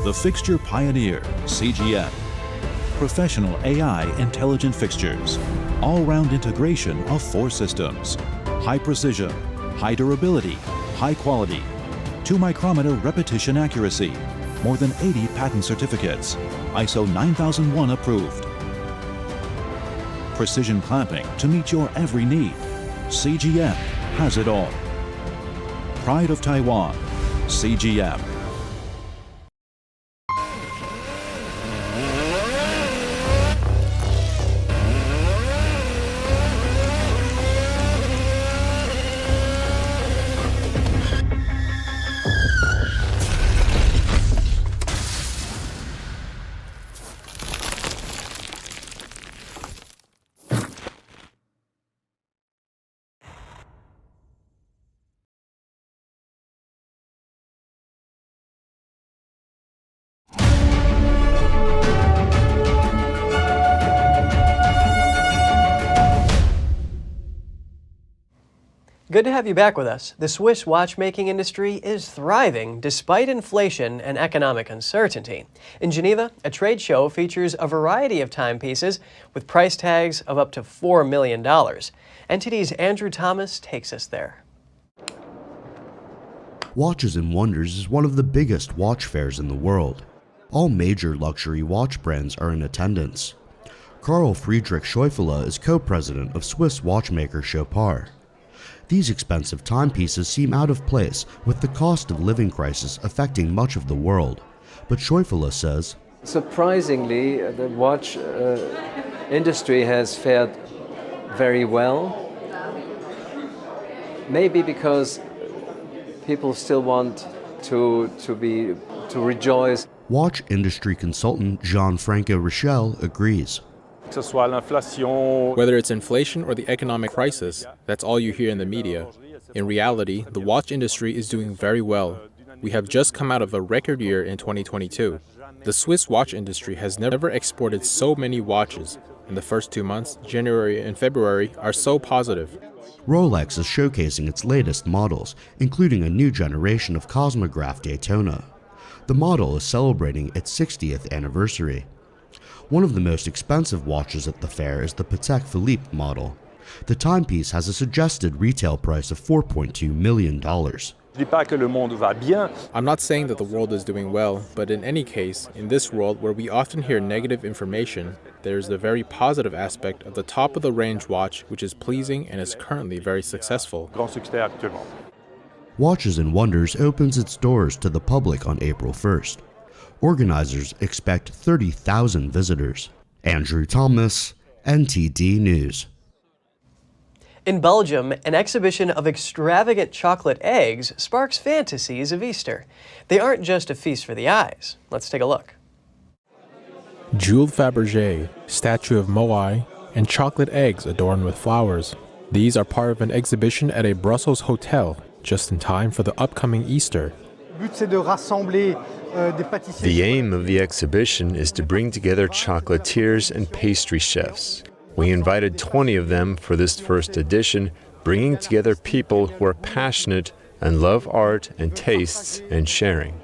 The Fixture Pioneer, CGM. Professional AI intelligent fixtures. All-round integration of 4 systems. High precision, high durability, high quality. 2-micrometer repetition accuracy. More than 80 patent certificates. ISO 9001 approved. Precision clamping to meet your every need. CGM has it all. Pride of Taiwan. CGM. Good to have you back with us. The Swiss watchmaking industry is thriving despite inflation and economic uncertainty. In Geneva, a trade show features a variety of timepieces with price tags of up to $4 million. NTD's Andrew Thomas takes us there. Watches and Wonders is one of the biggest watch fairs in the world. All major luxury watch brands are in attendance. Carl Friedrich Schäufele is co-president of Swiss watchmaker Chopard. These expensive timepieces seem out of place with the cost of living crisis affecting much of the world. But Schäufele says, surprisingly, the watch industry has fared very well. Maybe because people still want to rejoice. Watch industry consultant Jean-Francois Richel agrees. Whether it's inflation or the economic crisis, that's all you hear in the media. In reality, the watch industry is doing very well. We have just come out of a record year in 2022. The Swiss watch industry has never exported so many watches, and the first 2 months, January and February, are so positive. Rolex is showcasing its latest models, including a new generation of Cosmograph Daytona. The model is celebrating its 60th anniversary. One of the most expensive watches at the fair is the Patek Philippe model. The timepiece has a suggested retail price of $4.2 million. I'm not saying that the world is doing well, but in any case, in this world where we often hear negative information, there's the very positive aspect of the top-of-the-range watch, which is pleasing and is currently very successful. Watches and Wonders opens its doors to the public on April 1st. Organizers expect 30,000 visitors. Andrew Thomas, NTD News. In Belgium, an exhibition of extravagant chocolate eggs sparks fantasies of Easter. They aren't just a feast for the eyes. Let's take a look. Jules Fabergé, statue of Moai, and chocolate eggs adorned with flowers. These are part of an exhibition at a Brussels hotel, just in time for the upcoming Easter. The aim of the exhibition is to bring together chocolatiers and pastry chefs. We invited 20 of them for this first edition, bringing together people who are passionate and love art and tastes and sharing.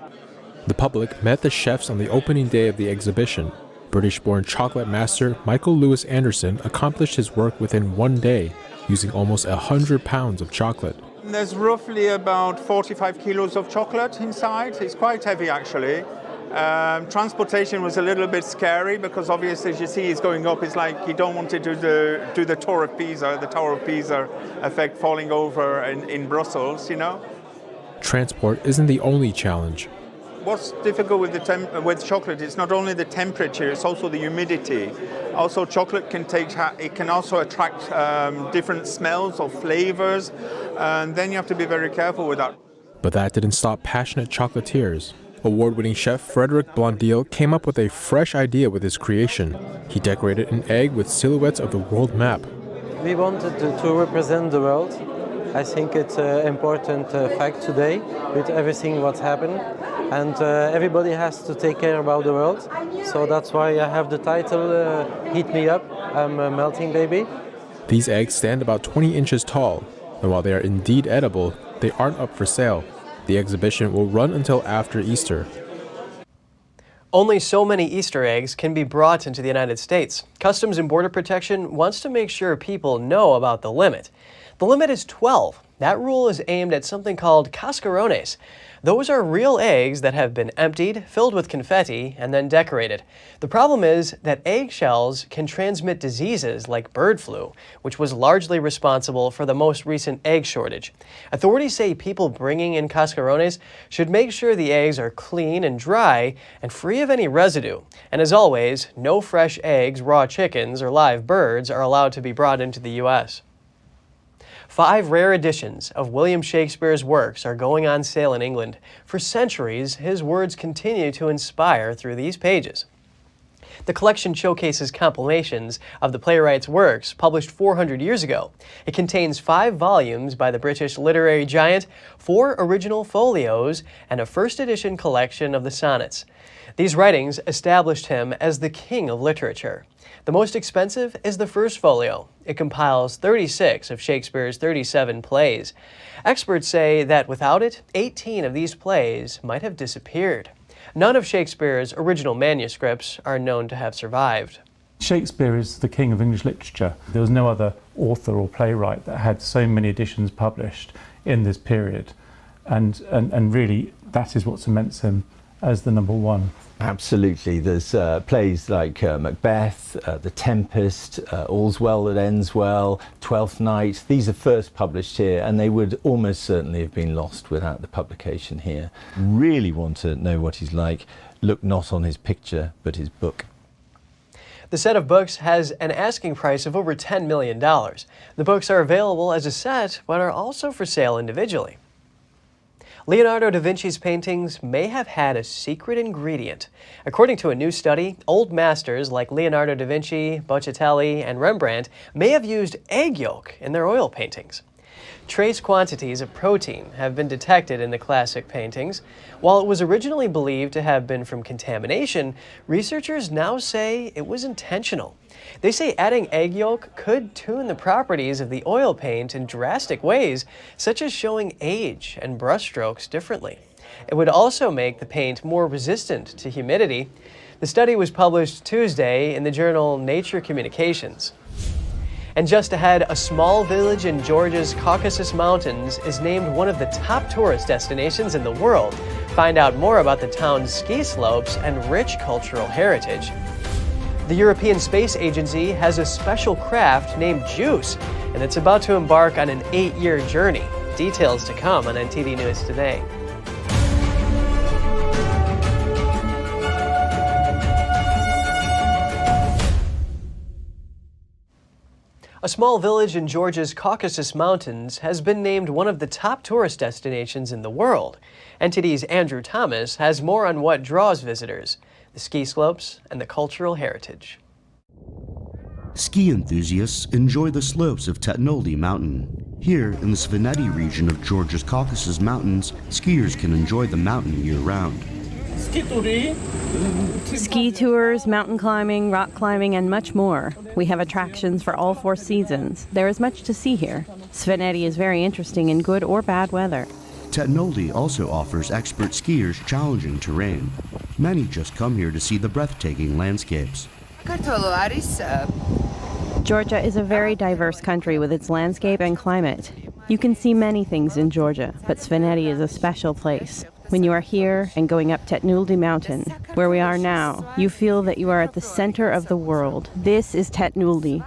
The public met the chefs on the opening day of the exhibition. British-born chocolate master Michael Lewis Anderson accomplished his work within 1 day, using almost 100 pounds of chocolate. There's roughly about 45 kilos of chocolate inside. It's quite heavy, actually. Transportation was a little bit scary because obviously, as you see, it's going up. It's like you don't want to do the Tower of Pisa effect, falling over in Brussels, you know. Transport isn't the only challenge. What's difficult with chocolate is not only the temperature, it's also the humidity. Also, chocolate can also attract different smells or flavors, and then you have to be very careful with that. But that didn't stop passionate chocolatiers. Award-winning chef Frederic Blondel came up with a fresh idea with his creation. He decorated an egg with silhouettes of the world map. We wanted to represent the world. I think it's an important fact today with everything what's happened. And everybody has to take care about the world. So that's why I have the title, Heat Me Up, I'm a melting baby. These eggs stand about 20 inches tall. And while they are indeed edible, they aren't up for sale. The exhibition will run until after Easter. Only so many Easter eggs can be brought into the United States. Customs and Border Protection wants to make sure people know about the limit. The limit is 12. That rule is aimed at something called cascarones. Those are real eggs that have been emptied, filled with confetti, and then decorated. The problem is that eggshells can transmit diseases like bird flu, which was largely responsible for the most recent egg shortage. Authorities say people bringing in cascarones should make sure the eggs are clean and dry and free of any residue. And as always, no fresh eggs, raw chickens, or live birds are allowed to be brought into the U.S. 5 rare editions of William Shakespeare's works are going on sale in England. For centuries, his words continue to inspire through these pages. The collection showcases compilations of the playwright's works published 400 years ago. It contains 5 volumes by the British literary giant, 4 original folios, and a first edition collection of the sonnets. These writings established him as the king of literature. The most expensive is the first folio. It compiles 36 of Shakespeare's 37 plays. Experts say that without it, 18 of these plays might have disappeared. None of Shakespeare's original manuscripts are known to have survived. Shakespeare is the king of English literature. There was no other author or playwright that had so many editions published in this period. And really, that is what cements him as the number one. Absolutely. There's plays like Macbeth, The Tempest, All's Well That Ends Well, Twelfth Night. These are first published here, and they would almost certainly have been lost without the publication here. Really want to know what he's like, look not on his picture, but his book. The set of books has an asking price of over $10 million. The books are available as a set, but are also for sale individually. Leonardo da Vinci's paintings may have had a secret ingredient. According to a new study, old masters like Leonardo da Vinci, Botticelli, and Rembrandt may have used egg yolk in their oil paintings. Trace quantities of protein have been detected in the classic paintings. While it was originally believed to have been from contamination, researchers now say it was intentional. They say adding egg yolk could tune the properties of the oil paint in drastic ways, such as showing age and brushstrokes differently. It would also make the paint more resistant to humidity. The study was published Tuesday in the journal Nature Communications. And just ahead, a small village in Georgia's Caucasus Mountains is named one of the top tourist destinations in the world. Find out more about the town's ski slopes and rich cultural heritage. The European Space Agency has a special craft named JUICE, and it's about to embark on an 8-year journey. Details to come on NTD News Today. A small village in Georgia's Caucasus Mountains has been named one of the top tourist destinations in the world. NTD's Andrew Thomas has more on what draws visitors, the ski slopes, and the cultural heritage. Ski enthusiasts enjoy the slopes of Tetnoldi Mountain. Here, in the Sveneti region of Georgia's Caucasus Mountains, skiers can enjoy the mountain year-round. Ski tours, mountain climbing, rock climbing, and much more. We have attractions for all 4 seasons. There is much to see here. Sveneti is very interesting in good or bad weather. Tetnoldi also offers expert skiers challenging terrain. Many just come here to see the breathtaking landscapes. Georgia is a very diverse country with its landscape and climate. You can see many things in Georgia, but Sveneti is a special place. When you are here and going up Tetnoldi Mountain, where we are now, you feel that you are at the center of the world. This is Tetnoldi.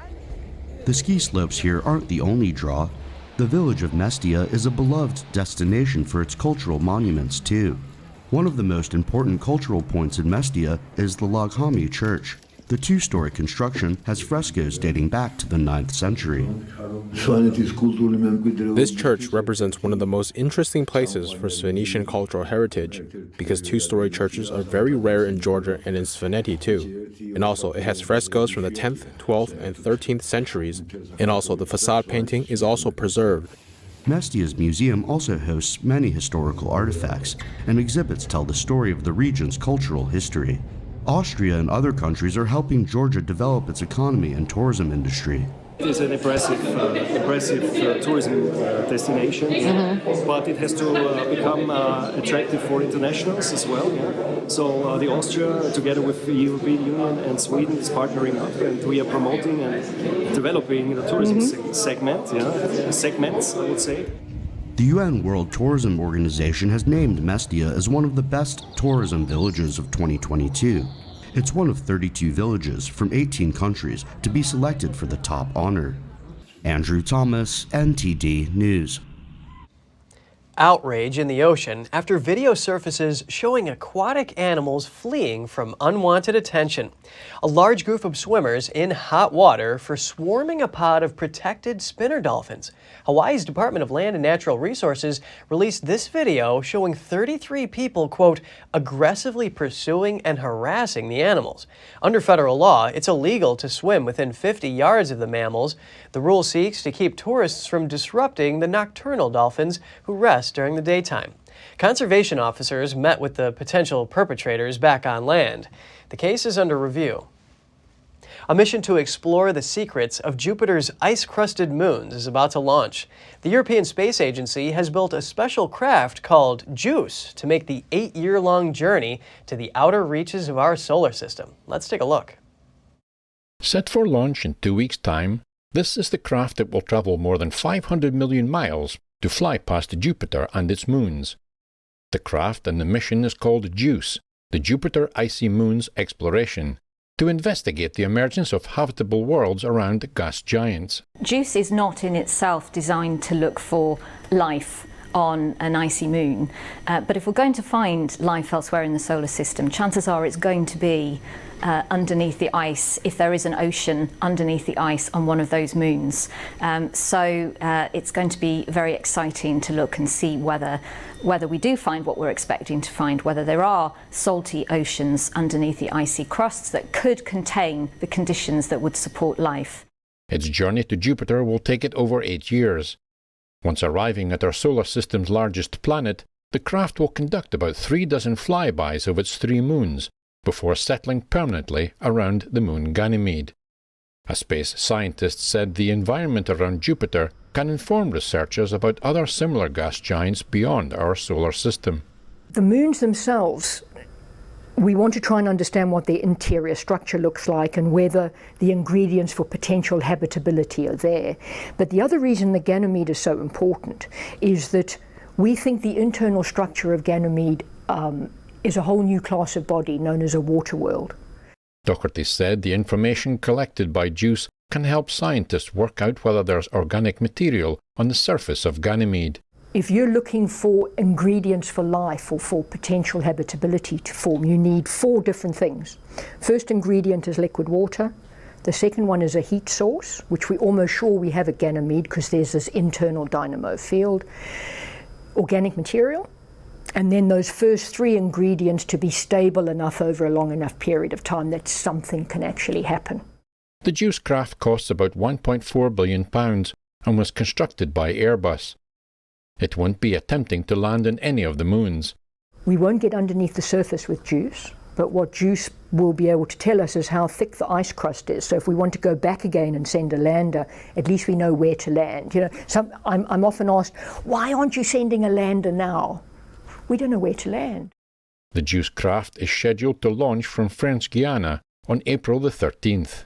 The ski slopes here aren't the only draw. The village of Mestia is a beloved destination for its cultural monuments, too. One of the most important cultural points in Mestia is the Laghami Church. The 2-story construction has frescoes dating back to the 9th century. This church represents one of the most interesting places for Svenetian cultural heritage, because 2-story churches are very rare in Georgia and in Sveneti too. And also, it has frescoes from the 10th, 12th, and 13th centuries, and also the facade painting is also preserved. Mestia's museum also hosts many historical artifacts, and exhibits tell the story of the region's cultural history. Austria and other countries are helping Georgia develop its economy and tourism industry. It is an impressive tourism destination, but it has to become attractive for internationals as well. Yeah? So the Austria, together with the European Union and Sweden, is partnering up, and we are promoting and developing the tourism segments, I would say. The UN World Tourism Organization has named Mestia as one of the best tourism villages of 2022. It's one of 32 villages from 18 countries to be selected for the top honor. Andrew Thomas, NTD News. Outrage in the ocean after video surfaces showing aquatic animals fleeing from unwanted attention. A large group of swimmers in hot water for swarming a pod of protected spinner dolphins. Hawaii's Department of Land and Natural Resources released this video showing 33 people, quote, aggressively pursuing and harassing the animals. Under federal law, it's illegal to swim within 50 yards of the mammals. The rule seeks to keep tourists from disrupting the nocturnal dolphins who rest during the daytime. Conservation officers met with the potential perpetrators back on land. The case is under review. A mission to explore the secrets of Jupiter's ice-crusted moons is about to launch. The European Space Agency has built a special craft called JUICE to make the 8-year-long journey to the outer reaches of our solar system. Let's take a look. Set for launch in 2 weeks' time, this is the craft that will travel more than 500 million miles to fly past Jupiter and its moons. The craft and the mission is called JUICE, the Jupiter Icy Moons Exploration, to investigate the emergence of habitable worlds around gas giants. JUICE is not in itself designed to look for life on an icy moon, but if we're going to find life elsewhere in the solar system, chances are it's going to be underneath the ice, if there is an ocean underneath the ice on one of those moons. So it's going to be very exciting to look and see whether we do find what we're expecting to find, whether there are salty oceans underneath the icy crusts that could contain the conditions that would support life. Its journey to Jupiter will take it over 8 years. Once arriving at our solar system's largest planet, the craft will conduct about 36 flybys of its 3 moons, before settling permanently around the moon Ganymede. A space scientist said the environment around Jupiter can inform researchers about other similar gas giants beyond our solar system. The moons themselves, we want to try and understand what their interior structure looks like and whether the ingredients for potential habitability are there. But the other reason that Ganymede is so important is that we think the internal structure of Ganymede is a whole new class of body known as a water world. Doherty said the information collected by JUICE can help scientists work out whether there's organic material on the surface of Ganymede. If you're looking for ingredients for life or for potential habitability to form, you need 4 different things. First ingredient is liquid water. The second one is a heat source, which we're almost sure we have at Ganymede because there's this internal dynamo field. Organic material. And then those first 3 ingredients to be stable enough over a long enough period of time that something can actually happen. The JUICE craft costs about £1.4 billion and was constructed by Airbus. It won't be attempting to land on any of the moons. We won't get underneath the surface with JUICE, but what JUICE will be able to tell us is how thick the ice crust is. So if we want to go back again and send a lander, at least we know where to land. You know, I'm often asked, why aren't you sending a lander now? We don't know where to land. The JUICE craft is scheduled to launch from French Guiana on April the 13th.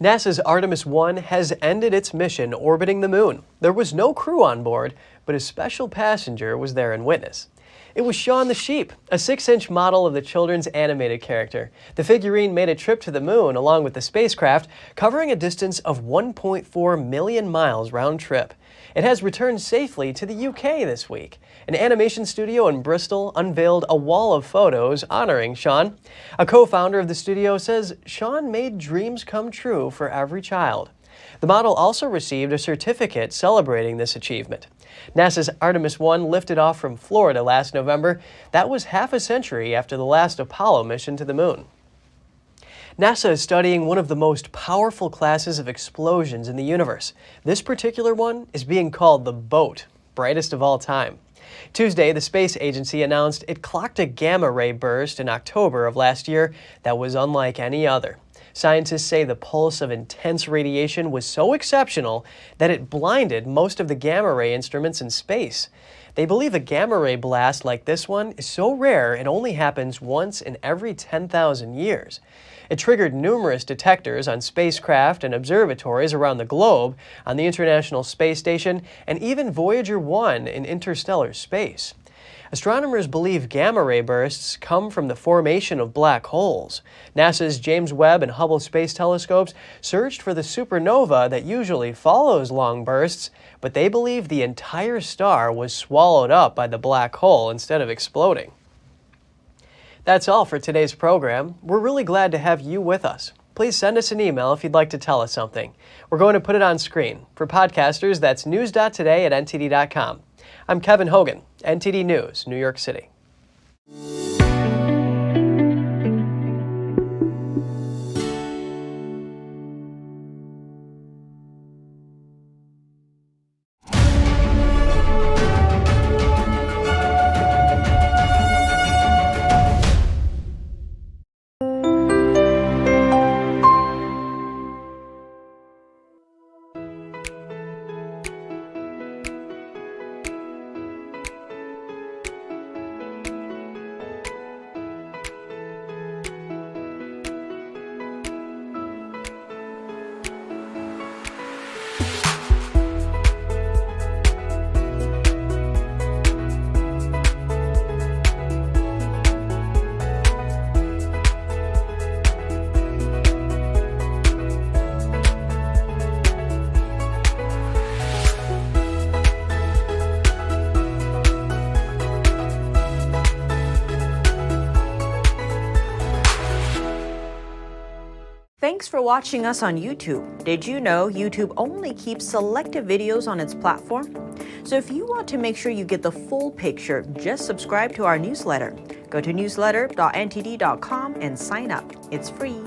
NASA's Artemis 1 has ended its mission orbiting the moon. There was no crew on board, but a special passenger was there in witness. It was Shaun the Sheep, a 6-inch model of the children's animated character. The figurine made a trip to the moon along with the spacecraft, covering a distance of 1.4 million miles round trip. It has returned safely to the UK this week. An animation studio in Bristol unveiled a wall of photos honoring Shaun. A co-founder of the studio says Shaun made dreams come true for every child. The model also received a certificate celebrating this achievement. NASA's Artemis 1 lifted off from Florida last November. That was half a century after the last Apollo mission to the moon. NASA is studying one of the most powerful classes of explosions in the universe. This particular one is being called the BOAT, brightest of all time. Tuesday, the space agency announced it clocked a gamma-ray burst in October of last year that was unlike any other. Scientists say the pulse of intense radiation was so exceptional that it blinded most of the gamma-ray instruments in space. They believe a gamma-ray blast like this one is so rare it only happens once in every 10,000 years. It triggered numerous detectors on spacecraft and observatories around the globe, on the International Space Station, and even Voyager 1 in interstellar space. Astronomers believe gamma ray bursts come from the formation of black holes. NASA's James Webb and Hubble Space Telescopes searched for the supernova that usually follows long bursts, but they believe the entire star was swallowed up by the black hole instead of exploding. That's all for today's program. We're really glad to have you with us. Please send us an email if you'd like to tell us something. We're going to put it on screen. For podcasters, that's news.today@ntd.com. I'm Kevin Hogan, NTD News, New York City. Thanks for watching us on YouTube. Did you know YouTube only keeps selective videos on its platform? So if you want to make sure you get the full picture, just subscribe to our newsletter. Go to newsletter.ntd.com and sign up. It's free.